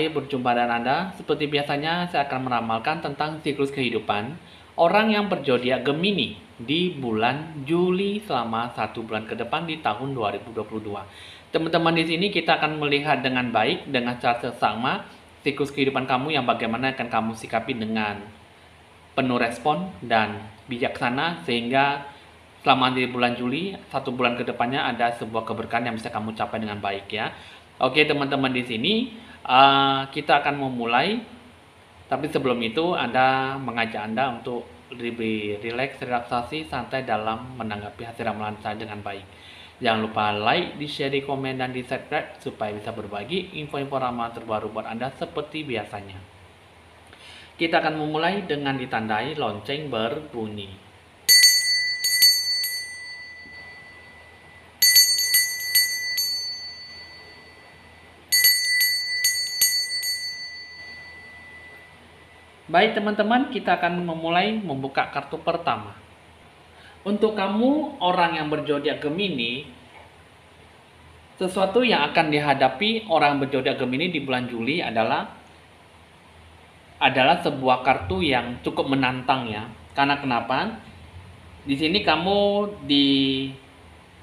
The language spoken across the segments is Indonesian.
sekali berjumpa dengan Anda. Seperti biasanya, saya akan meramalkan tentang siklus kehidupan orang yang berzodiak Gemini di bulan Juli selama 1 bulan ke depan di tahun 2022. Teman-teman, di sini kita akan melihat dengan baik, dengan cara seksama, siklus kehidupan kamu yang bagaimana akan kamu sikapi dengan penuh respon dan bijaksana, sehingga selama di bulan Juli, 1 bulan ke depannya ada sebuah keberkahan yang bisa kamu capai dengan baik ya. Oke teman-teman, di sini kita akan memulai. Tapi sebelum itu, Anda mengajak Anda untuk lebih rileks, relaksasi, santai dalam menanggapi hasil ramalan saya dengan baik. Jangan lupa like, di-share, di komen, dan di-subscribe supaya bisa berbagi info-info ramalan terbaru buat Anda seperti biasanya. Kita akan memulai dengan ditandai lonceng berbunyi. Baik teman-teman, kita akan memulai membuka kartu pertama. Untuk kamu orang yang berzodiak Gemini, sesuatu yang akan dihadapi orang berzodiak Gemini di bulan Juli adalah sebuah kartu yang cukup menantang ya. Karena kenapa? Di sini kamu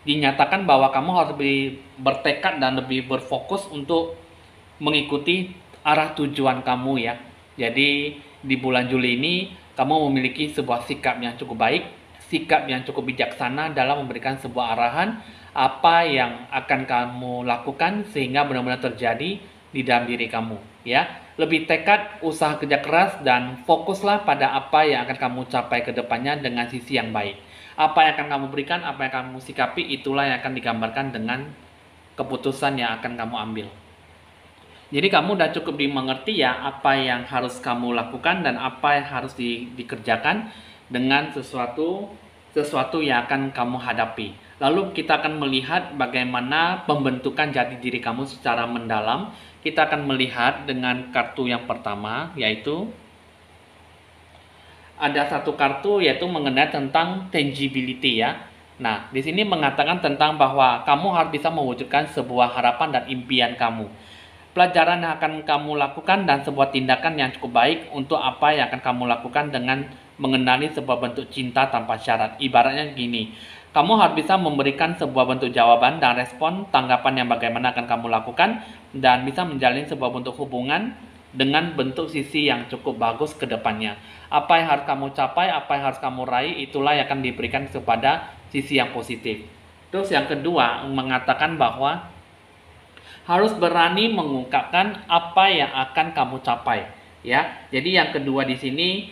dinyatakan bahwa kamu harus lebih bertekad dan lebih berfokus untuk mengikuti arah tujuan kamu ya. Jadi di bulan Juli ini kamu memiliki sebuah sikap yang cukup baik, sikap yang cukup bijaksana dalam memberikan sebuah arahan apa yang akan kamu lakukan sehingga benar-benar terjadi di dalam diri kamu ya. Lebih tekad, usaha kerja keras, dan fokuslah pada apa yang akan kamu capai ke depannya dengan sisi yang baik. Apa yang akan kamu berikan, apa yang akan kamu sikapi, itulah yang akan digambarkan dengan keputusan yang akan kamu ambil. Jadi kamu udah cukup dimengerti ya apa yang harus kamu lakukan dan apa yang harus dikerjakan dengan sesuatu yang akan kamu hadapi. Lalu kita akan melihat bagaimana pembentukan jati diri kamu secara mendalam. Kita akan melihat dengan kartu yang pertama, yaitu ada satu kartu yaitu mengenai tentang tangibility ya. Nah, di sini mengatakan tentang bahwa kamu harus bisa mewujudkan sebuah harapan dan impian kamu. Pelajaran yang akan kamu lakukan dan sebuah tindakan yang cukup baik untuk apa yang akan kamu lakukan dengan mengenali sebuah bentuk cinta tanpa syarat. Ibaratnya gini, kamu harus bisa memberikan sebuah bentuk jawaban dan respon tanggapan yang bagaimana akan kamu lakukan dan bisa menjalin sebuah bentuk hubungan dengan bentuk sisi yang cukup bagus ke depannya. Apa yang harus kamu capai, apa yang harus kamu raih, itulah yang akan diberikan kepada sisi yang positif. Terus yang kedua mengatakan bahwa harus berani mengungkapkan apa yang akan kamu capai ya. Jadi yang kedua di sini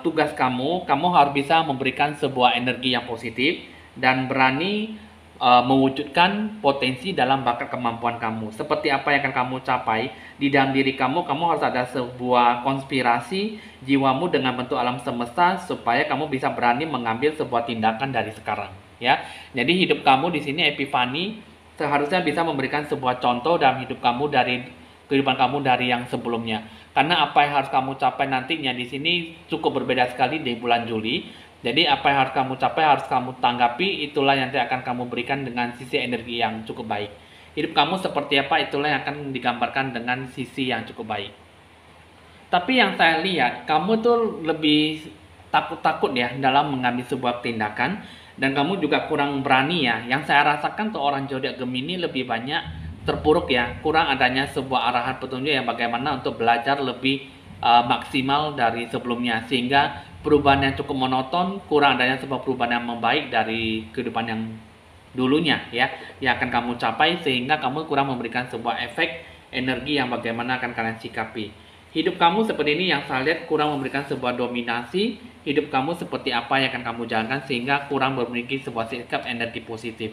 tugas kamu harus bisa memberikan sebuah energi yang positif dan berani mewujudkan potensi dalam bakat kemampuan kamu. Seperti apa yang akan kamu capai di dalam diri kamu harus ada sebuah konspirasi jiwamu dengan bentuk alam semesta supaya kamu bisa berani mengambil sebuah tindakan dari sekarang ya. Jadi hidup kamu di sini epifani seharusnya bisa memberikan sebuah contoh dalam hidup kamu dari kehidupan kamu dari yang sebelumnya. Karena apa yang harus kamu capai nantinya di sini cukup berbeda sekali di bulan Juli. Jadi apa yang harus kamu capai, harus kamu tanggapi, itulah yang nanti akan kamu berikan dengan sisi energi yang cukup baik. Hidup kamu seperti apa, itulah yang akan digambarkan dengan sisi yang cukup baik. Tapi yang saya lihat, kamu tuh lebih takut-takut ya dalam mengambil sebuah tindakan. Dan kamu juga kurang berani ya. Yang saya rasakan tuh orang zodiak Gemini lebih banyak terpuruk ya. Kurang adanya sebuah arahan petunjuk yang bagaimana untuk belajar lebih maksimal dari sebelumnya. Sehingga perubahan yang cukup monoton, kurang adanya sebuah perubahan yang membaik dari kehidupan yang dulunya ya. Yang akan kamu capai sehingga kamu kurang memberikan sebuah efek energi yang bagaimana akan kalian sikapi. Hidup kamu seperti ini yang saya lihat kurang memberikan sebuah dominasi. Hidup kamu seperti apa yang akan kamu jalankan sehingga kurang memiliki sebuah sikap energi positif.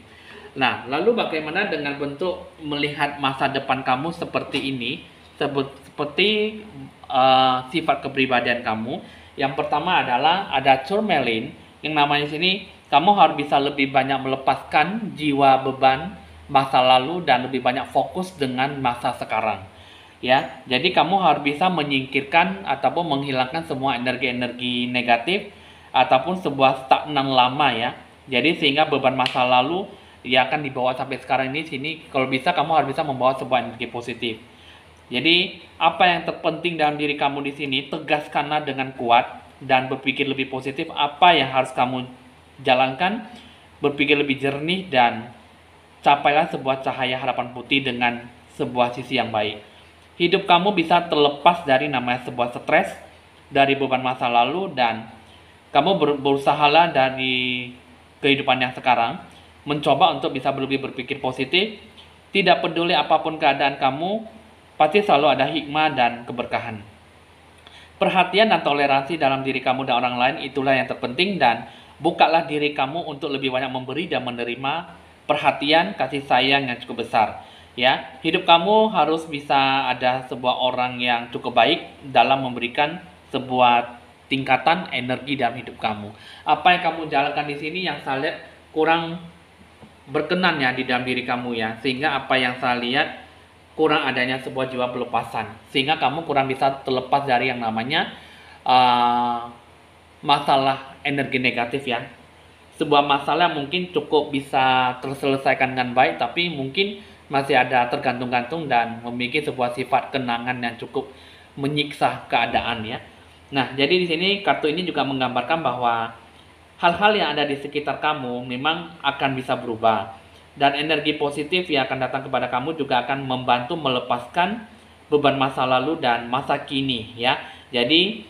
Nah, lalu bagaimana dengan bentuk melihat masa depan kamu seperti ini? Seperti sifat kepribadian kamu. Yang pertama adalah ada Tourmaline yang namanya sini kamu harus bisa lebih banyak melepaskan jiwa beban masa lalu dan lebih banyak fokus dengan masa sekarang. Ya, jadi kamu harus bisa menyingkirkan ataupun menghilangkan semua energi-energi negatif ataupun sebuah stagnan lama ya. Jadi sehingga beban masa lalu yang akan dibawa sampai sekarang ini sini kalau bisa kamu harus bisa membawa sebuah energi positif. Jadi, apa yang terpenting dalam diri kamu di sini, tegaskanlah dengan kuat dan berpikir lebih positif apa yang harus kamu jalankan, berpikir lebih jernih dan capailah sebuah cahaya harapan putih dengan sebuah sisi yang baik. Hidup kamu bisa terlepas dari namanya sebuah stres, dari beban masa lalu, dan kamu berusahalah dari kehidupan yang sekarang, mencoba untuk bisa lebih berpikir positif, tidak peduli apapun keadaan kamu, pasti selalu ada hikmah dan keberkahan. Perhatian dan toleransi dalam diri kamu dan orang lain itulah yang terpenting, dan bukalah diri kamu untuk lebih banyak memberi dan menerima perhatian, kasih sayang yang cukup besar. Ya, hidup kamu harus bisa ada sebuah orang yang cukup baik dalam memberikan sebuah tingkatan energi dalam hidup kamu. Apa yang kamu jalankan di sini yang saya lihat kurang berkenan ya di dalam diri kamu ya, sehingga apa yang saya lihat kurang adanya sebuah jiwa pelepasan, sehingga kamu kurang bisa terlepas dari yang namanya masalah energi negatif ya. Sebuah masalah mungkin cukup bisa terselesaikan dengan baik, tapi mungkin masih ada tergantung-gantung dan memiliki sebuah sifat kenangan yang cukup menyiksa keadaan ya. Nah, jadi di sini kartu ini juga menggambarkan bahwa hal-hal yang ada di sekitar kamu memang akan bisa berubah. Dan energi positif yang akan datang kepada kamu juga akan membantu melepaskan beban masa lalu dan masa kini ya. Jadi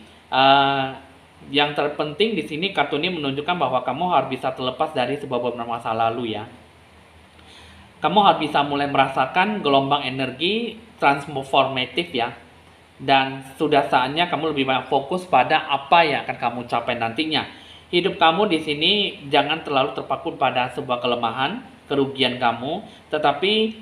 yang terpenting di sini kartu ini menunjukkan bahwa kamu harus bisa terlepas dari sebuah beban masa lalu ya. Kamu harus bisa mulai merasakan gelombang energi transformatif ya. Dan sudah saatnya kamu lebih banyak fokus pada apa yang akan kamu capai nantinya. Hidup kamu di sini jangan terlalu terpaku pada sebuah kelemahan, kerugian kamu, tetapi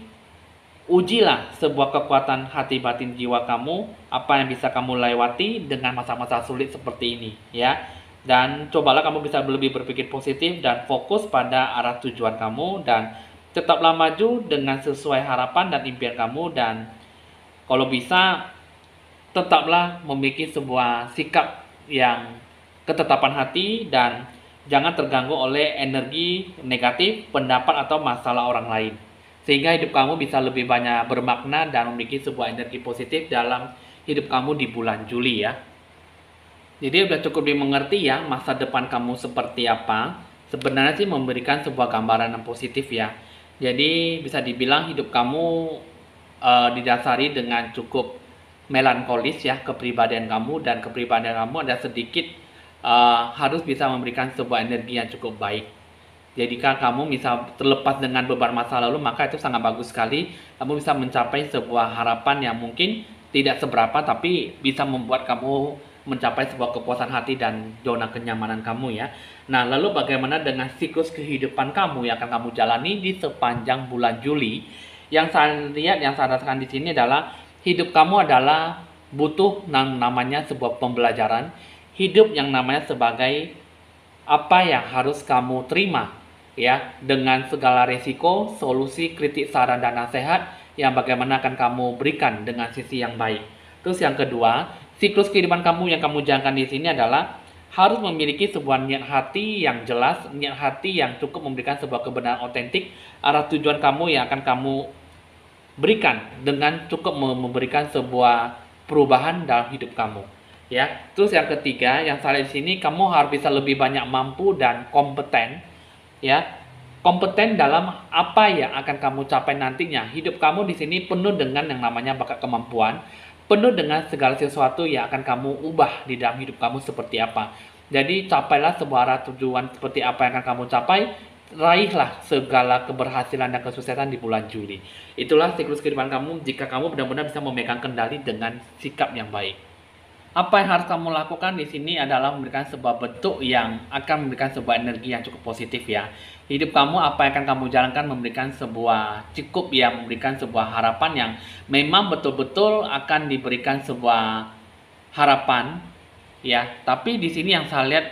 ujilah sebuah kekuatan hati batin jiwa kamu, apa yang bisa kamu lewati dengan masa-masa sulit seperti ini ya. Dan cobalah kamu bisa lebih berpikir positif dan fokus pada arah tujuan kamu, dan tetaplah maju dengan sesuai harapan dan impian kamu, dan kalau bisa tetaplah memiliki sebuah sikap yang ketetapan hati dan jangan terganggu oleh energi negatif, pendapat atau masalah orang lain. Sehingga hidup kamu bisa lebih banyak bermakna dan memiliki sebuah energi positif dalam hidup kamu di bulan Juli ya. Jadi udah cukup dimengerti ya masa depan kamu seperti apa. Sebenarnya sih memberikan sebuah gambaran yang positif ya. Jadi bisa dibilang hidup kamu didasari dengan cukup melankolis ya kepribadian kamu, dan kepribadian kamu ada sedikit harus bisa memberikan sebuah energi yang cukup baik. Jika kamu bisa terlepas dengan beban masa lalu, maka itu sangat bagus sekali. Kamu bisa mencapai sebuah harapan yang mungkin tidak seberapa, tapi bisa membuat kamu mencapai sebuah kepuasan hati dan zona kenyamanan kamu ya. Nah, lalu bagaimana dengan siklus kehidupan kamu yang akan kamu jalani di sepanjang bulan Juli? Yang saya lihat, yang saya rasakan di sini adalah hidup kamu adalah butuh namanya sebuah pembelajaran. Hidup yang namanya sebagai apa yang harus kamu terima ya, dengan segala resiko, solusi, kritik, saran dan nasihat yang bagaimana akan kamu berikan dengan sisi yang baik. Terus yang kedua, siklus kehidupan kamu yang kamu jalankan di sini adalah harus memiliki sebuah niat hati yang jelas, niat hati yang cukup memberikan sebuah kebenaran otentik, arah tujuan kamu yang akan kamu berikan dengan cukup memberikan sebuah perubahan dalam hidup kamu. Ya, terus yang ketiga, yang saya lihat di sini, kamu harus bisa lebih banyak mampu dan kompeten, ya, kompeten dalam apa yang akan kamu capai nantinya. Hidup kamu di sini penuh dengan yang namanya bakat kemampuan, penuh dengan segala sesuatu yang akan kamu ubah di dalam hidup kamu seperti apa. Jadi capailah sebuah arah tujuan seperti apa yang akan kamu capai. Raihlah segala keberhasilan dan kesuksesan di bulan Juli. Itulah siklus kehidupan kamu jika kamu benar-benar bisa memegang kendali dengan sikap yang baik. Apa yang harus kamu lakukan di sini adalah memberikan sebuah bentuk yang akan memberikan sebuah energi yang cukup positif ya. Hidup kamu, apa yang akan kamu jalankan, memberikan sebuah cukup ya, memberikan sebuah harapan yang memang betul-betul akan diberikan sebuah harapan ya. Tapi di sini yang saya lihat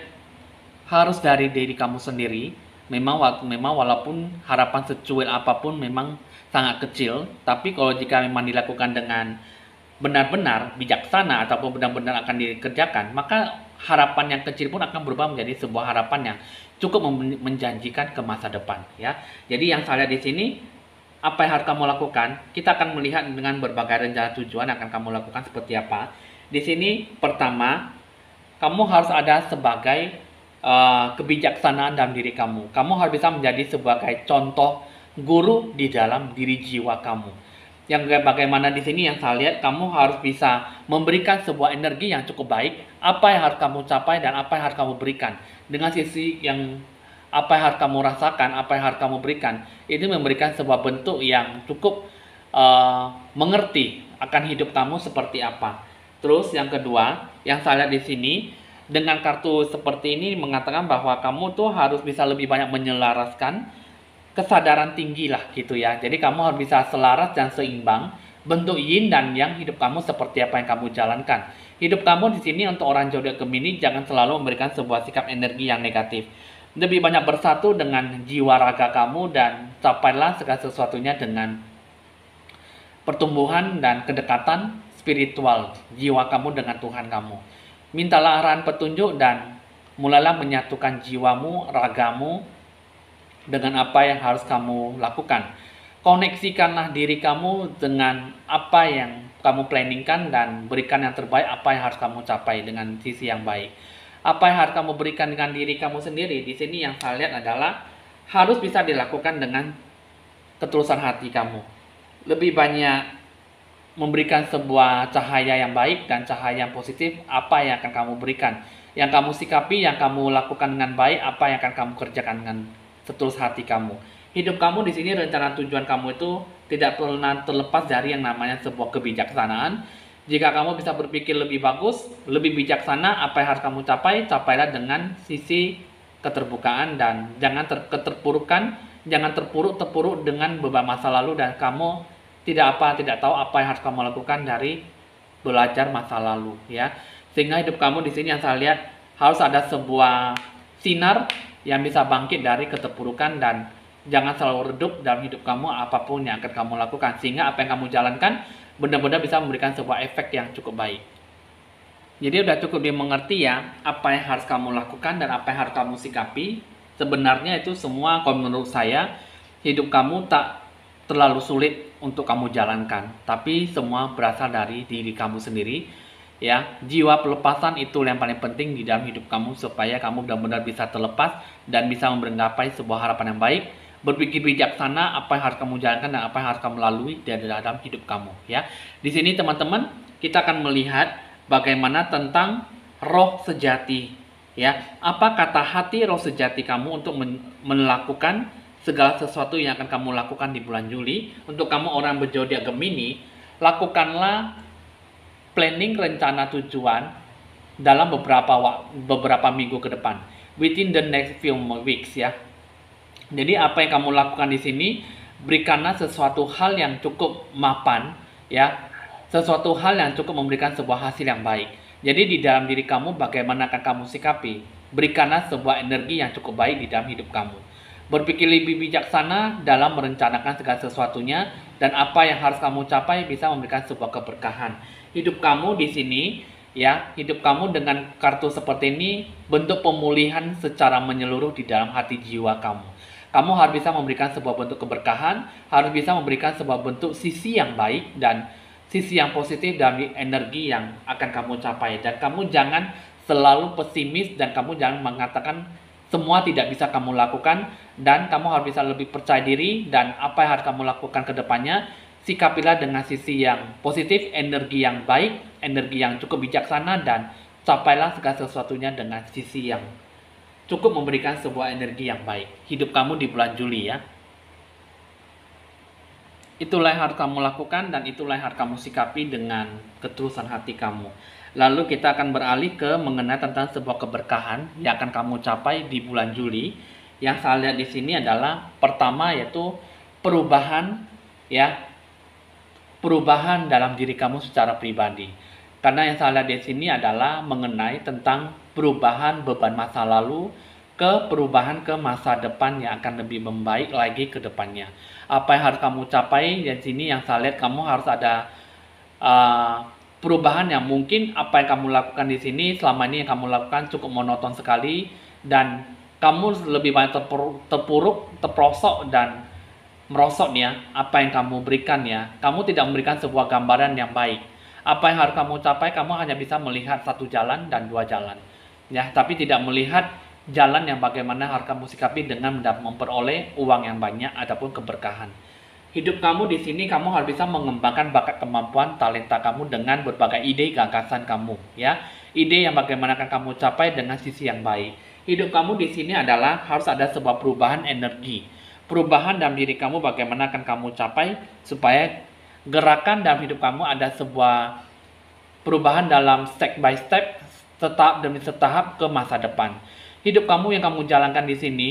harus dari diri kamu sendiri. Memang walaupun harapan secuil apapun memang sangat kecil, tapi kalau jika memang dilakukan dengan benar-benar bijaksana ataupun benar-benar akan dikerjakan, maka harapan yang kecil pun akan berubah menjadi sebuah harapan yang cukup menjanjikan ke masa depan ya. Jadi yang saya lihat di sini, apa yang harus kamu lakukan, kita akan melihat dengan berbagai rencana tujuan yang akan kamu lakukan seperti apa. Di sini pertama, kamu harus ada sebagai kebijaksanaan dalam diri kamu. Kamu harus bisa menjadi sebagai contoh guru di dalam diri jiwa kamu. Yang bagaimana di sini yang saya lihat, kamu harus bisa memberikan sebuah energi yang cukup baik. Apa yang harus kamu capai dan apa yang harus kamu berikan. Dengan sisi yang apa yang harus kamu rasakan, apa yang harus kamu berikan, ini memberikan sebuah bentuk yang cukup mengerti akan hidup kamu seperti apa. Terus yang kedua, yang saya lihat di sini, dengan kartu seperti ini mengatakan bahwa kamu tuh harus bisa lebih banyak menyelaraskan kesadaran tinggi lah gitu ya. Jadi kamu harus bisa selaras dan seimbang bentuk yin dan yang hidup kamu seperti apa yang kamu jalankan. Hidup kamu di sini untuk orang zodiak Gemini jangan selalu memberikan sebuah sikap energi yang negatif. Lebih banyak bersatu dengan jiwa raga kamu dan capailah segala sesuatunya dengan pertumbuhan dan kedekatan spiritual jiwa kamu dengan Tuhan kamu. Mintalah arahan petunjuk dan mulailah menyatukan jiwamu, ragamu dengan apa yang harus kamu lakukan. Koneksikanlah diri kamu dengan apa yang kamu planningkan dan berikan yang terbaik apa yang harus kamu capai dengan sisi yang baik. Apa yang harus kamu berikan dengan diri kamu sendiri. Di sini yang saya lihat adalah harus bisa dilakukan dengan ketulusan hati kamu. Lebih banyak memberikan sebuah cahaya yang baik dan cahaya yang positif apa yang akan kamu berikan. Yang kamu sikapi, yang kamu lakukan dengan baik, apa yang akan kamu kerjakan dengan setulus hati kamu. Hidup kamu di sini rencana tujuan kamu itu tidak pernah terlepas dari yang namanya sebuah kebijaksanaan. Jika kamu bisa berpikir lebih bagus, lebih bijaksana, apa yang harus kamu capai, capailah dengan sisi keterbukaan dan jangan keterpurukan, jangan terpuruk dengan beban masa lalu dan kamu tidak tahu apa yang harus kamu lakukan dari belajar masa lalu ya. Sehingga hidup kamu di sini yang saya lihat harus ada sebuah sinar yang bisa bangkit dari keterpurukan dan jangan selalu redup dalam hidup kamu apapun yang akan kamu lakukan sehingga apa yang kamu jalankan benar-benar bisa memberikan sebuah efek yang cukup baik. Jadi udah cukup dimengerti ya apa yang harus kamu lakukan dan apa yang harus kamu sikapi. Sebenarnya itu semua kalau menurut saya hidup kamu tak terlalu sulit untuk kamu jalankan, tapi semua berasal dari diri kamu sendiri. Ya, jiwa pelepasan itu yang paling penting di dalam hidup kamu supaya kamu benar-benar bisa terlepas dan bisa menggapai sebuah harapan yang baik. Berpikir bijaksana apa yang harus kamu jalankan dan apa yang harus kamu lalui di dalam hidup kamu ya. Di sini teman-teman kita akan melihat bagaimana tentang roh sejati ya. Apa kata hati roh sejati kamu untuk melakukan segala sesuatu yang akan kamu lakukan di bulan Juli. Untuk kamu orang berzodiak Gemini, lakukanlah planning rencana tujuan dalam beberapa minggu ke depan, within the next few weeks ya. Jadi apa yang kamu lakukan di sini, berikanlah sesuatu hal yang cukup mapan ya, sesuatu hal yang cukup memberikan sebuah hasil yang baik. Jadi di dalam diri kamu bagaimana akan kamu sikapi, berikanlah sebuah energi yang cukup baik di dalam hidup kamu. Berpikir lebih bijaksana dalam merencanakan segala sesuatunya dan apa yang harus kamu capai bisa memberikan sebuah keberkahan. Hidup kamu di sini ya, hidup kamu dengan kartu seperti ini bentuk pemulihan secara menyeluruh di dalam hati jiwa kamu. Kamu harus bisa memberikan sebuah bentuk keberkahan, harus bisa memberikan sebuah bentuk sisi yang baik dan sisi yang positif dari energi yang akan kamu capai. Dan kamu jangan selalu pesimis dan kamu jangan mengatakan semua tidak bisa kamu lakukan dan kamu harus bisa lebih percaya diri dan apa yang harus kamu lakukan ke depannya. Sikapilah dengan sisi yang positif, energi yang baik, energi yang cukup bijaksana dan capailah segala sesuatunya dengan sisi yang cukup memberikan sebuah energi yang baik. Hidup kamu di bulan Juli ya. Itulah yang harus kamu lakukan dan itulah yang harus kamu sikapi dengan ketulusan hati kamu. Lalu kita akan beralih ke mengenai tentang sebuah keberkahan yang akan kamu capai di bulan Juli. Yang saya lihat di sini adalah pertama yaitu perubahan ya. Perubahan dalam diri kamu secara pribadi. Karena yang saya lihat di sini adalah mengenai tentang perubahan beban masa lalu ke perubahan ke masa depan yang akan lebih membaik lagi ke depannya. Apa yang harus kamu capai di sini yang saya lihat kamu harus ada perubahan yang mungkin apa yang kamu lakukan di sini selama ini yang kamu lakukan cukup monoton sekali dan kamu lebih banyak terpuruk, terprosok dan merosot ya, apa yang kamu berikan ya, kamu tidak memberikan sebuah gambaran yang baik. Apa yang harus kamu capai, kamu hanya bisa melihat satu jalan dan dua jalan. Ya, tapi tidak melihat jalan yang bagaimana harus kamu sikapi dengan memperoleh uang yang banyak ataupun keberkahan. Hidup kamu di sini, kamu harus bisa mengembangkan bakat, kemampuan, talenta kamu dengan berbagai ide, gagasan kamu, ya. Ide yang bagaimana akan kamu capai dengan sisi yang baik. Hidup kamu di sini adalah harus ada sebuah perubahan energi. Perubahan dalam diri kamu bagaimana akan kamu capai supaya gerakan dalam hidup kamu ada sebuah perubahan dalam step by step, tahap demi tahap ke masa depan. Hidup kamu yang kamu jalankan di sini,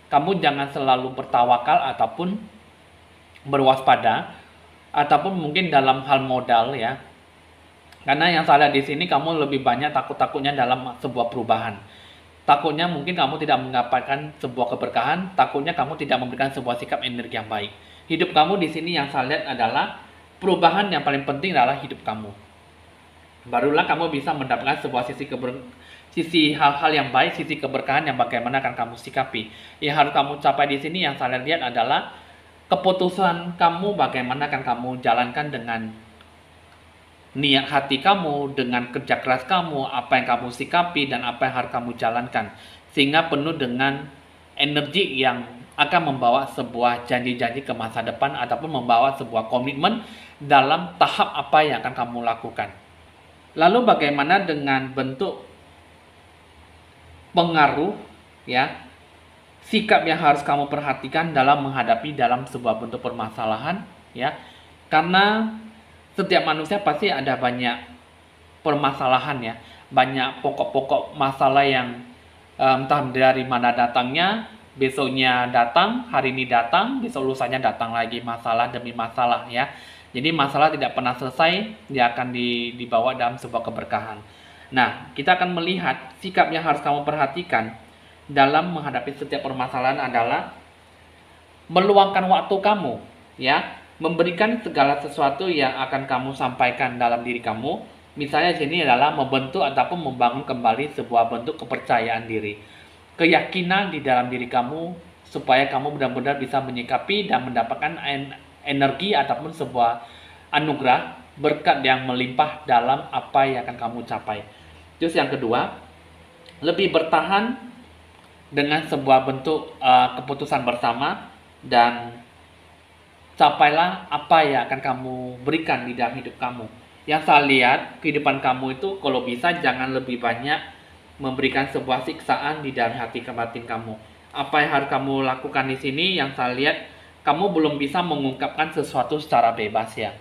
kamu jangan selalu bertawakal ataupun berwaspada ataupun mungkin dalam hal modal ya. Karena yang salah di sini kamu lebih banyak takut-takutnya dalam sebuah perubahan. Takutnya mungkin kamu tidak mendapatkan sebuah keberkahan, takutnya kamu tidak memberikan sebuah sikap energi yang baik. Hidup kamu di sini yang saya lihat adalah perubahan yang paling penting adalah hidup kamu. Barulah kamu bisa mendapatkan sebuah sisi hal-hal yang baik, sisi keberkahan yang bagaimana akan kamu sikapi. Yang harus kamu capai di sini yang saya lihat adalah keputusan kamu bagaimana akan kamu jalankan dengan niat hati kamu, dengan kerja keras kamu, apa yang kamu sikapi dan apa yang harus kamu jalankan, sehingga penuh dengan energi yang akan membawa sebuah janji-janji ke masa depan ataupun membawa sebuah komitmen dalam tahap apa yang akan kamu lakukan. Lalu bagaimana dengan bentuk pengaruh ya, sikap yang harus kamu perhatikan dalam menghadapi dalam sebuah bentuk permasalahan ya, karena setiap manusia pasti ada banyak permasalahan ya, banyak pokok-pokok masalah yang entah dari mana datangnya, besoknya datang, hari ini datang, besok lusanya datang lagi, masalah demi masalah ya. Jadi masalah tidak pernah selesai, dia akan dibawa dalam sebuah keberkahan. Nah, kita akan melihat sikap yang harus kamu perhatikan dalam menghadapi setiap permasalahan adalah meluangkan waktu kamu ya, memberikan segala sesuatu yang akan kamu sampaikan dalam diri kamu. Misalnya di sini adalah membentuk ataupun membangun kembali sebuah bentuk kepercayaan diri, keyakinan di dalam diri kamu supaya kamu benar-benar bisa menyikapi dan mendapatkan energi ataupun sebuah anugerah berkat yang melimpah dalam apa yang akan kamu capai. Terus yang kedua, lebih bertahan dengan sebuah bentuk keputusan bersama dan capailah apa yang akan kamu berikan di dalam hidup kamu. Yang saya lihat, kehidupan kamu itu kalau bisa jangan lebih banyak memberikan sebuah siksaan di dalam hati batin kamu. Apa yang harus kamu lakukan di sini, yang saya lihat, kamu belum bisa mengungkapkan sesuatu secara bebas ya.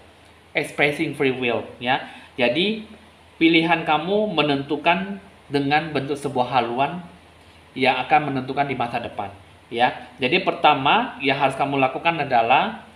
Expressing free will ya. Jadi, pilihan kamu menentukan dengan bentuk sebuah haluan yang akan menentukan di masa depan ya. Jadi pertama yang harus kamu lakukan adalah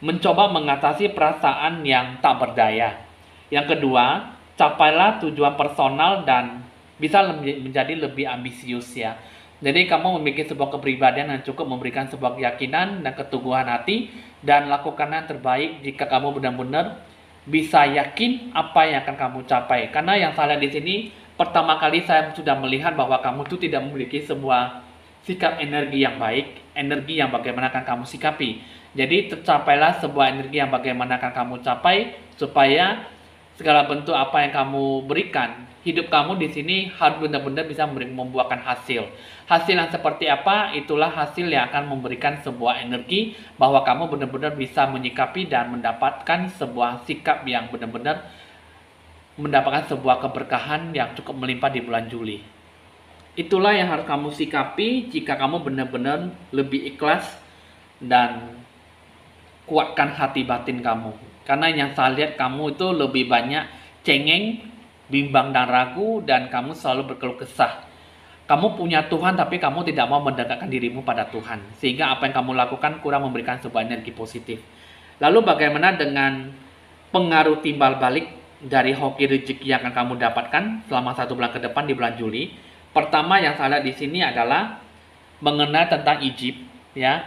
mencoba mengatasi perasaan yang tak berdaya. Yang kedua, capailah tujuan personal dan bisa menjadi lebih ambisius ya. Jadi kamu memiliki sebuah kepribadian yang cukup memberikan sebuah keyakinan dan keteguhan hati dan lakukanlah yang terbaik jika kamu benar-benar bisa yakin apa yang akan kamu capai. Karena yang saya lihat di sini, pertama kali saya sudah melihat bahwa kamu itu tidak memiliki sebuah sikap energi yang baik, energi yang bagaimana akan kamu sikapi. Jadi tercapailah sebuah energi yang bagaimana akan kamu capai supaya segala bentuk apa yang kamu berikan, hidup kamu di sini harus benar-benar bisa membuahkan hasil. Hasil yang seperti apa? Itulah hasil yang akan memberikan sebuah energi bahwa kamu benar-benar bisa menyikapi dan mendapatkan sebuah sikap yang benar-benar mendapatkan sebuah keberkahan yang cukup melimpah di bulan Juli. Itulah yang harus kamu sikapi jika kamu benar-benar lebih ikhlas dan kuatkan hati batin kamu. Karena yang saya lihat kamu itu lebih banyak cengeng, bimbang dan ragu, dan kamu selalu berkeluh kesah. Kamu punya Tuhan tapi kamu tidak mau mendekatkan dirimu pada Tuhan. Sehingga apa yang kamu lakukan kurang memberikan sebuah energi positif. Lalu bagaimana dengan pengaruh timbal balik dari hoki rezeki yang akan kamu dapatkan selama 1 bulan ke depan di bulan Juli? Pertama yang saya lihat di sini adalah mengenai tentang Ijib ya.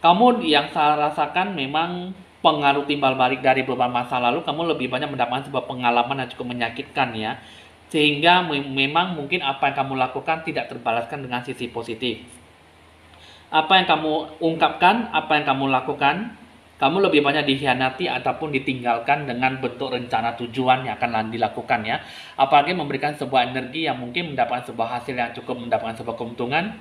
Kamu yang saya rasakan memang pengaruh timbal balik dari beberapa masa lalu, kamu lebih banyak mendapatkan sebuah pengalaman yang cukup menyakitkan ya. Sehingga memang mungkin apa yang kamu lakukan tidak terbalaskan dengan sisi positif. Apa yang kamu ungkapkan, apa yang kamu lakukan, kamu lebih banyak dikhianati ataupun ditinggalkan dengan bentuk rencana tujuan yang akan dilakukan ya. Apalagi memberikan sebuah energi yang mungkin mendapatkan sebuah hasil yang cukup mendapatkan sebuah keuntungan,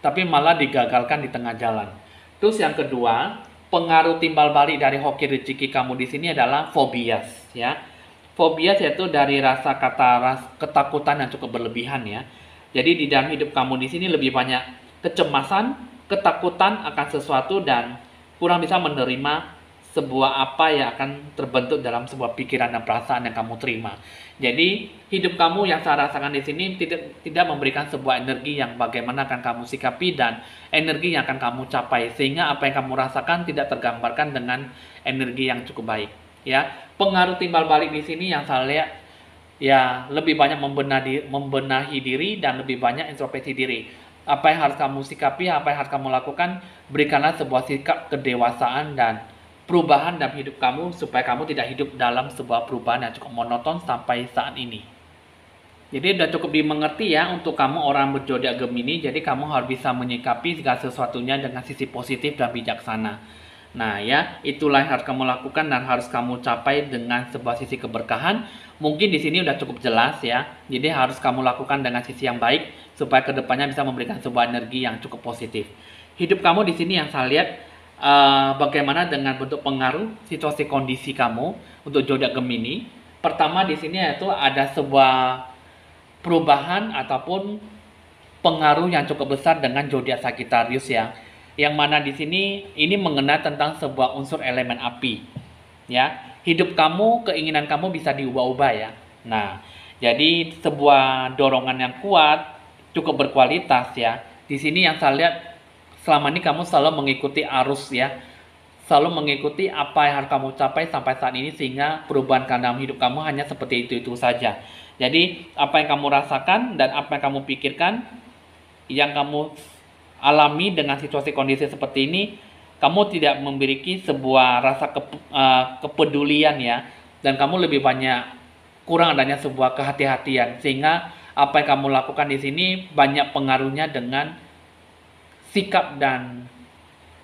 tapi malah digagalkan di tengah jalan. Terus yang kedua, pengaruh timbal balik dari hoki rezeki kamu di sini adalah fobias ya. Fobias yaitu dari ketakutan yang cukup berlebihan ya. Jadi di dalam hidup kamu di sini lebih banyak kecemasan, ketakutan akan sesuatu dan kurang bisa menerima sebuah apa yang akan terbentuk dalam sebuah pikiran dan perasaan yang kamu terima. Jadi hidup kamu yang saya rasakan di sini tidak memberikan sebuah energi yang bagaimana akan kamu sikapi dan energi yang akan kamu capai, sehingga apa yang kamu rasakan tidak tergambarkan dengan energi yang cukup baik. Ya, pengaruh timbal balik di sini yang saya lihat ya lebih banyak membenahi diri dan lebih banyak introspeksi diri. Apa yang harus kamu sikapi, apa yang harus kamu lakukan, berikanlah sebuah sikap kedewasaan dan perubahan dalam hidup kamu supaya kamu tidak hidup dalam sebuah perubahan yang cukup monoton sampai saat ini. Jadi sudah cukup dimengerti ya untuk kamu orang berzodiak Gemini, jadi kamu harus bisa menyikapi segala sesuatunya dengan sisi positif dan bijaksana. Nah ya, itulah yang harus kamu lakukan dan harus kamu capai dengan sebuah sisi keberkahan. Mungkin di sini udah cukup jelas ya. Jadi harus kamu lakukan dengan sisi yang baik supaya kedepannya bisa memberikan sebuah energi yang cukup positif. Hidup kamu di sini yang saya lihat bagaimana dengan bentuk pengaruh situasi kondisi kamu untuk zodiak Gemini. Pertama di sini yaitu ada sebuah perubahan ataupun pengaruh yang cukup besar dengan zodiak Sagittarius ya. Yang mana di sini ini mengenai tentang sebuah unsur elemen api. Ya, hidup kamu, keinginan kamu bisa diubah-ubah ya. Nah, jadi sebuah dorongan yang kuat, cukup berkualitas ya. Di sini yang saya lihat selama ini kamu selalu mengikuti arus ya. Selalu mengikuti apa yang harus kamu capai sampai saat ini sehingga perubahan dalam hidup kamu hanya seperti itu saja. Jadi, apa yang kamu rasakan dan apa yang kamu pikirkan, yang kamu alami dengan situasi kondisi seperti ini, kamu tidak memiliki sebuah rasa kepedulian ya, dan kamu lebih banyak kurang adanya sebuah kehati-hatian, sehingga apa yang kamu lakukan di sini banyak pengaruhnya dengan sikap dan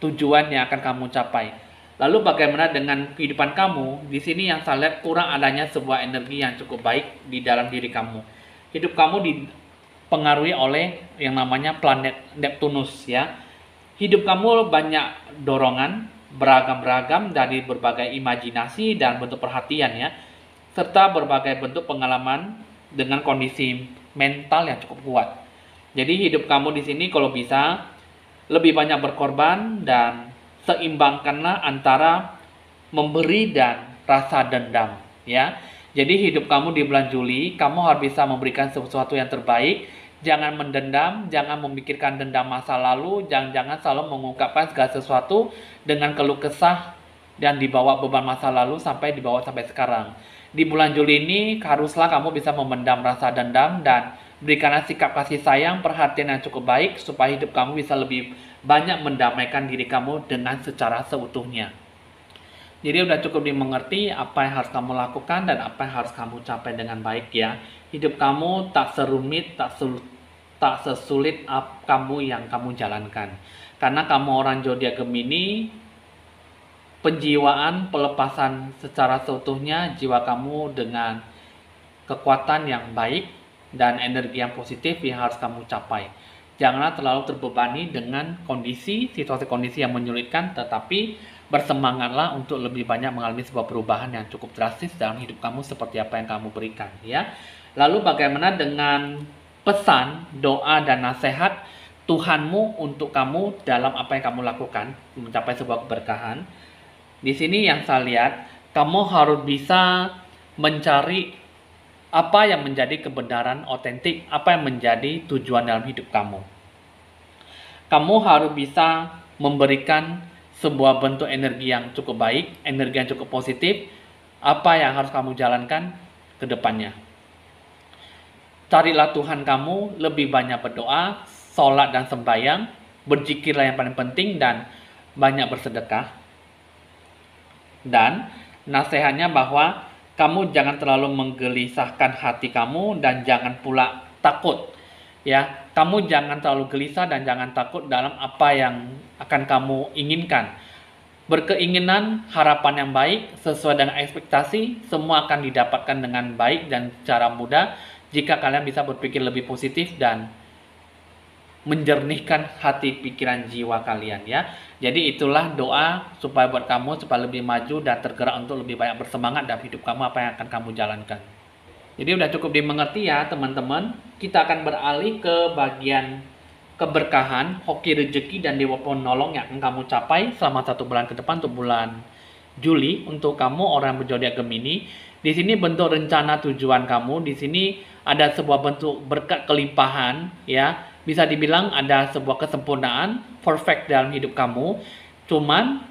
tujuan yang akan kamu capai. Lalu bagaimana dengan kehidupan kamu? Di sini yang saya lihat kurang adanya sebuah energi yang cukup baik di dalam diri kamu. Hidup kamu dipengaruhi oleh yang namanya planet Neptunus ya. Hidup kamu banyak dorongan beragam-ragam dari berbagai imajinasi dan bentuk perhatian ya, serta berbagai bentuk pengalaman dengan kondisi mental yang cukup kuat. Jadi hidup kamu di sini kalau bisa lebih banyak berkorban dan seimbangkanlah antara memberi dan rasa dendam ya. Jadi hidup kamu di bulan Juli, kamu harus bisa memberikan sesuatu yang terbaik. Jangan mendendam, jangan memikirkan dendam masa lalu, jangan selalu mengungkapkan segala sesuatu dengan keluh kesah dan dibawa beban masa lalu sampai sekarang. Di bulan Juli ini haruslah kamu bisa memendam rasa dendam dan berikanlah sikap kasih sayang, perhatian yang cukup baik supaya hidup kamu bisa lebih banyak mendamaikan diri kamu dengan secara seutuhnya. Jadi udah cukup dimengerti apa yang harus kamu lakukan dan apa yang harus kamu capai dengan baik ya. Hidup kamu tak serumit, tak sesulit kamu yang kamu jalankan. Karena kamu orang zodiak Gemini, penjiwaan, pelepasan secara seutuhnya jiwa kamu dengan kekuatan yang baik dan energi yang positif yang harus kamu capai. Janganlah terlalu terbebani dengan situasi kondisi yang menyulitkan, tetapi bersemangatlah untuk lebih banyak mengalami sebuah perubahan yang cukup drastis dalam hidup kamu seperti apa yang kamu berikan ya. Lalu bagaimana dengan pesan, doa dan nasihat Tuhanmu untuk kamu dalam apa yang kamu lakukan mencapai sebuah keberkahan? Di sini yang saya lihat, kamu harus bisa mencari apa yang menjadi kebenaran otentik, apa yang menjadi tujuan dalam hidup kamu. Kamu harus bisa memberikan sebuah bentuk energi yang cukup baik, energi yang cukup positif, apa yang harus kamu jalankan ke depannya. Carilah Tuhan kamu, lebih banyak berdoa, sholat dan sembahyang, berzikirlah yang paling penting dan banyak bersedekah. Dan nasihatnya bahwa kamu jangan terlalu menggelisahkan hati kamu dan jangan pula takut Ya, kamu jangan terlalu gelisah dan jangan takut dalam apa yang akan kamu inginkan. Berkeinginan, harapan yang baik, sesuai dengan ekspektasi, semua akan didapatkan dengan baik dan secara mudah jika kalian bisa berpikir lebih positif dan menjernihkan hati, pikiran, jiwa kalian ya. Jadi itulah doa supaya buat kamu supaya lebih maju dan tergerak untuk lebih banyak bersemangat dalam hidup kamu apa yang akan kamu jalankan. Jadi udah cukup dimengerti ya teman-teman. Kita akan beralih ke bagian keberkahan, hoki rezeki dan dewa penolong yang akan kamu capai selama 1 bulan ke depan untuk bulan Juli untuk kamu orang yang berzodiak Gemini. Di sini bentuk rencana tujuan kamu, di sini ada sebuah bentuk berkat kelimpahan ya. Bisa dibilang ada sebuah kesempurnaan, perfect dalam hidup kamu. Cuman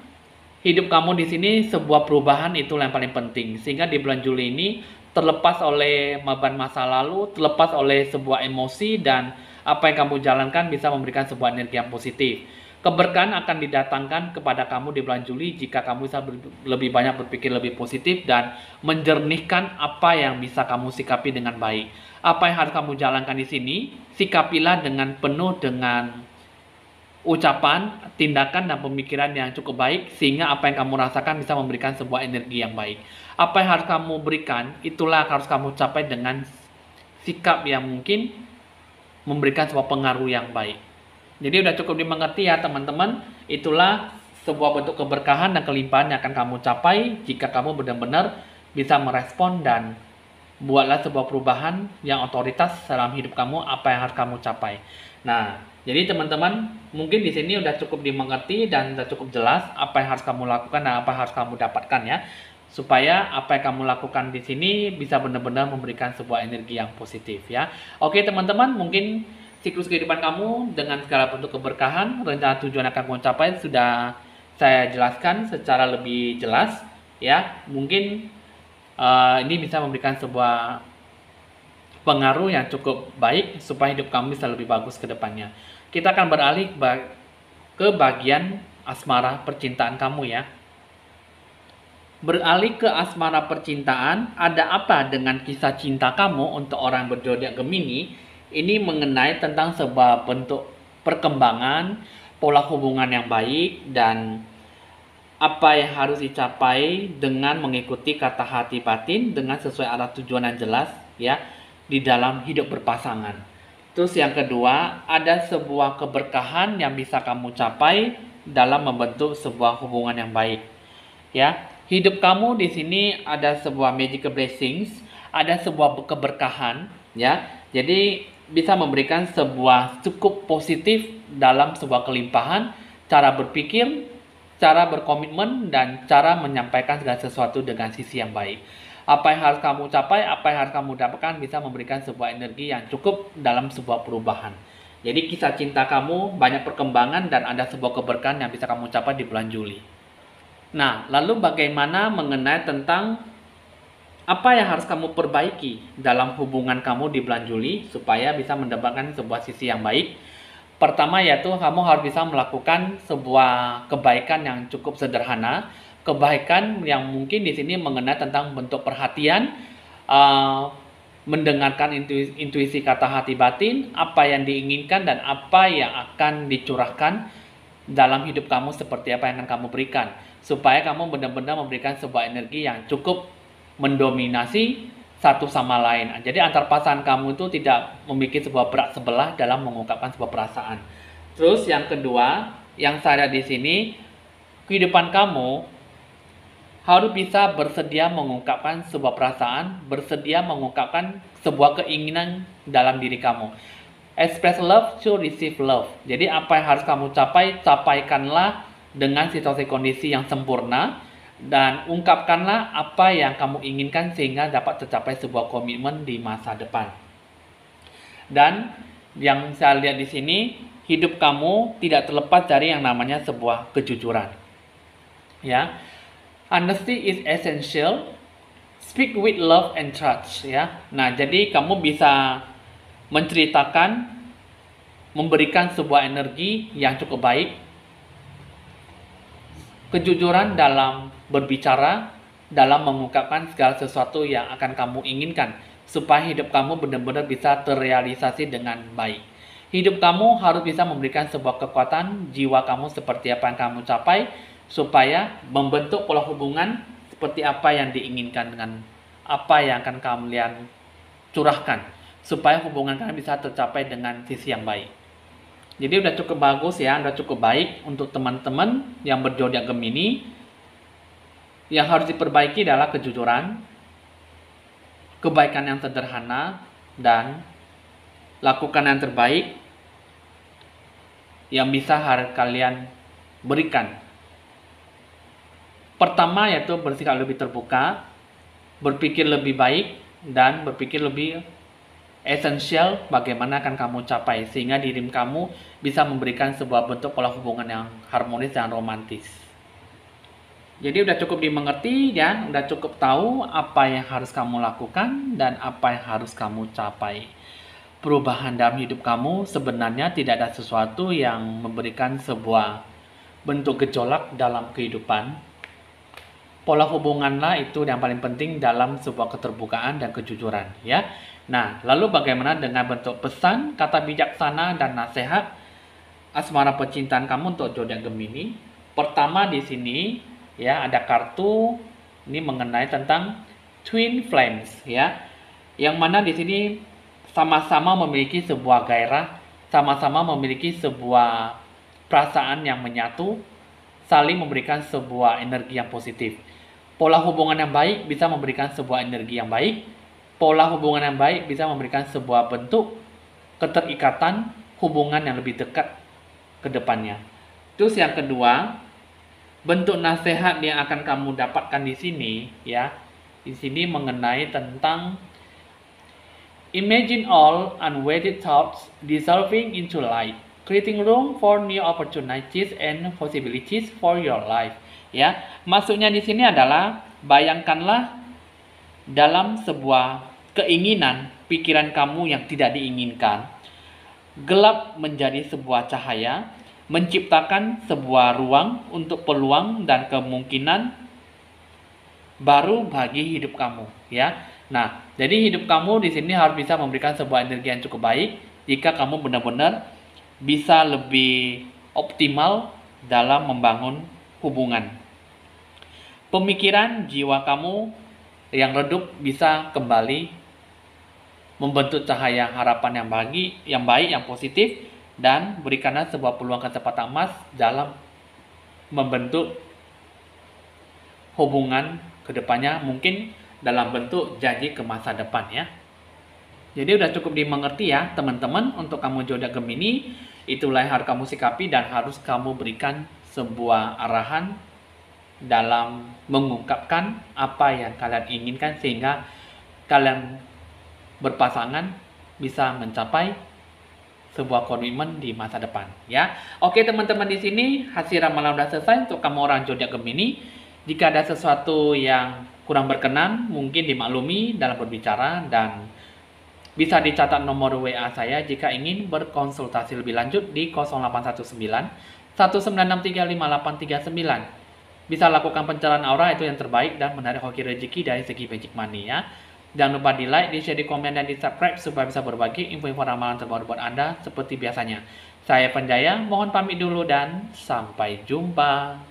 hidup kamu di sini sebuah perubahan itu yang paling penting. Sehingga di bulan Juli ini terlepas oleh beban masa lalu, terlepas oleh sebuah emosi dan apa yang kamu jalankan bisa memberikan sebuah energi yang positif. Keberkahan akan didatangkan kepada kamu di bulan Juli jika kamu bisa lebih banyak berpikir lebih positif dan menjernihkan apa yang bisa kamu sikapi dengan baik. Apa yang harus kamu jalankan di sini, sikapilah dengan penuh dengan ucapan, tindakan, dan pemikiran yang cukup baik sehingga apa yang kamu rasakan bisa memberikan sebuah energi yang baik. Apa yang harus kamu berikan, itulah yang harus kamu capai dengan sikap yang mungkin memberikan sebuah pengaruh yang baik. Jadi udah cukup dimengerti ya teman-teman. Itulah sebuah bentuk keberkahan dan kelimpahan yang akan kamu capai jika kamu benar-benar bisa merespon dan buatlah sebuah perubahan yang otoritas dalam hidup kamu apa yang harus kamu capai. Nah, jadi teman-teman mungkin di sini udah cukup dimengerti dan udah cukup jelas apa yang harus kamu lakukan dan apa yang harus kamu dapatkan ya. Supaya apa yang kamu lakukan di sini bisa benar-benar memberikan sebuah energi yang positif ya. Oke teman-teman, mungkin siklus kehidupan kamu dengan segala bentuk keberkahan, rencana tujuan akan kamu capai sudah saya jelaskan secara lebih jelas ya. Mungkin ini bisa memberikan sebuah pengaruh yang cukup baik supaya hidup kamu bisa lebih bagus ke depannya. Kita akan beralih ke bagian asmara percintaan kamu ya. Beralih ke asmara percintaan, ada apa dengan kisah cinta kamu untuk orang berzodiak Gemini? Ini mengenai tentang sebuah bentuk perkembangan, pola hubungan yang baik, dan apa yang harus dicapai dengan mengikuti kata hati batin dengan sesuai arah tujuan yang jelas ya di dalam hidup berpasangan. Terus yang kedua, ada sebuah keberkahan yang bisa kamu capai dalam membentuk sebuah hubungan yang baik. Ya, hidup kamu di sini ada sebuah magical blessings, ada sebuah keberkahan, ya. Jadi bisa memberikan sebuah cukup positif dalam sebuah kelimpahan, cara berpikir, cara berkomitmen, dan cara menyampaikan segala sesuatu dengan sisi yang baik. Apa yang harus kamu capai, apa yang harus kamu dapatkan bisa memberikan sebuah energi yang cukup dalam sebuah perubahan. Jadi kisah cinta kamu banyak perkembangan dan ada sebuah keberkahan yang bisa kamu capai di bulan Juli. Nah, lalu bagaimana mengenai tentang apa yang harus kamu perbaiki dalam hubungan kamu di bulan Juli supaya bisa mendapatkan sebuah sisi yang baik? Pertama yaitu kamu harus bisa melakukan sebuah kebaikan yang cukup sederhana, kebaikan yang mungkin di sini mengenai tentang bentuk perhatian, mendengarkan intuisi kata hati batin, apa yang diinginkan dan apa yang akan dicurahkan dalam hidup kamu seperti apa yang akan kamu berikan. Supaya kamu benar-benar memberikan sebuah energi yang cukup mendominasi satu sama lain. Jadi antar pasangan kamu itu tidak memiliki sebuah berat sebelah dalam mengungkapkan sebuah perasaan. Terus yang kedua, yang saya lihat di sini, kehidupan kamu harus bisa bersedia mengungkapkan sebuah perasaan, bersedia mengungkapkan sebuah keinginan dalam diri kamu. Express love to receive love. Jadi apa yang harus kamu capai, capaikanlah dengan situasi kondisi yang sempurna dan ungkapkanlah apa yang kamu inginkan sehingga dapat tercapai sebuah komitmen di masa depan. Dan yang saya lihat di sini, hidup kamu tidak terlepas dari yang namanya sebuah kejujuran. Ya. Honesty is essential. Speak with love and trust ya. Nah, jadi kamu bisa menceritakan, memberikan sebuah energi yang cukup baik. Kejujuran dalam berbicara, dalam mengungkapkan segala sesuatu yang akan kamu inginkan. supaya hidup kamu benar-benar bisa terrealisasi dengan baik. Hidup kamu harus bisa memberikan sebuah kekuatan, jiwa kamu seperti apa yang kamu capai, supaya membentuk pola hubungan seperti apa yang diinginkan dengan apa yang akan kalian curahkan, supaya hubungan kalian bisa tercapai dengan sisi yang baik. Jadi udah cukup bagus ya, udah cukup baik untuk teman-teman yang berzodiak Gemini. Yang harus diperbaiki adalah kejujuran, kebaikan yang sederhana, dan lakukan yang terbaik yang bisa kalian berikan. Pertama yaitu bersikap lebih terbuka, berpikir lebih baik, dan berpikir lebih esensial bagaimana akan kamu capai, sehingga diri kamu bisa memberikan sebuah bentuk pola hubungan yang harmonis dan romantis. Jadi udah cukup dimengerti ya, udah cukup tahu apa yang harus kamu lakukan dan apa yang harus kamu capai. Perubahan dalam hidup kamu sebenarnya tidak ada sesuatu yang memberikan sebuah bentuk gejolak dalam kehidupan. Pola hubunganlah itu yang paling penting dalam sebuah keterbukaan dan kejujuran ya. Nah, lalu bagaimana dengan bentuk pesan, kata bijaksana dan nasihat asmara percintaan kamu untuk zodiak Gemini? Pertama di sini ya ada kartu ini mengenai tentang twin flames ya. Yang mana di sini sama-sama memiliki sebuah gairah, sama-sama memiliki sebuah perasaan yang menyatu, saling memberikan sebuah energi yang positif. Pola hubungan yang baik bisa memberikan sebuah energi yang baik. Pola hubungan yang baik bisa memberikan sebuah bentuk keterikatan hubungan yang lebih dekat ke depannya. Terus yang kedua, bentuk nasihat yang akan kamu dapatkan di sini ya. Di sini mengenai tentang imagine all unwedded thoughts dissolving into light, creating room for new opportunities and possibilities for your life. Ya, maksudnya di sini adalah bayangkanlah dalam sebuah keinginan, pikiran kamu yang tidak diinginkan, gelap menjadi sebuah cahaya, menciptakan sebuah ruang untuk peluang dan kemungkinan baru bagi hidup kamu, ya. Nah, jadi hidup kamu di sini harus bisa memberikan sebuah energi yang cukup baik jika kamu benar-benar bisa lebih optimal dalam membangun hubungan. Pemikiran jiwa kamu yang redup bisa kembali membentuk cahaya harapan yang baik, yang positif, dan berikanlah sebuah peluang kesempatan emas dalam membentuk hubungan kedepannya, mungkin dalam bentuk janji ke masa depan ya. Jadi udah cukup dimengerti ya teman-teman, untuk kamu zodiak Gemini, itulah yang harus kamu sikapi dan harus kamu berikan sebuah arahan dalam mengungkapkan apa yang kalian inginkan sehingga kalian berpasangan bisa mencapai sebuah komitmen di masa depan ya. Oke teman-teman, di sini hasil ramalan sudah selesai untuk kamu orang zodiak Gemini. Jika ada sesuatu yang kurang berkenan mungkin dimaklumi dalam berbicara, dan bisa dicatat nomor WA saya jika ingin berkonsultasi lebih lanjut di 0819 19635839. Bisa lakukan pencerahan aura, itu yang terbaik dan menarik hoki rezeki dari segi magic money ya. Jangan lupa di like, di share, di komen, dan di subscribe supaya bisa berbagi info-info ramalan terbaru buat Anda seperti biasanya. Saya Penjaya, mohon pamit dulu dan sampai jumpa.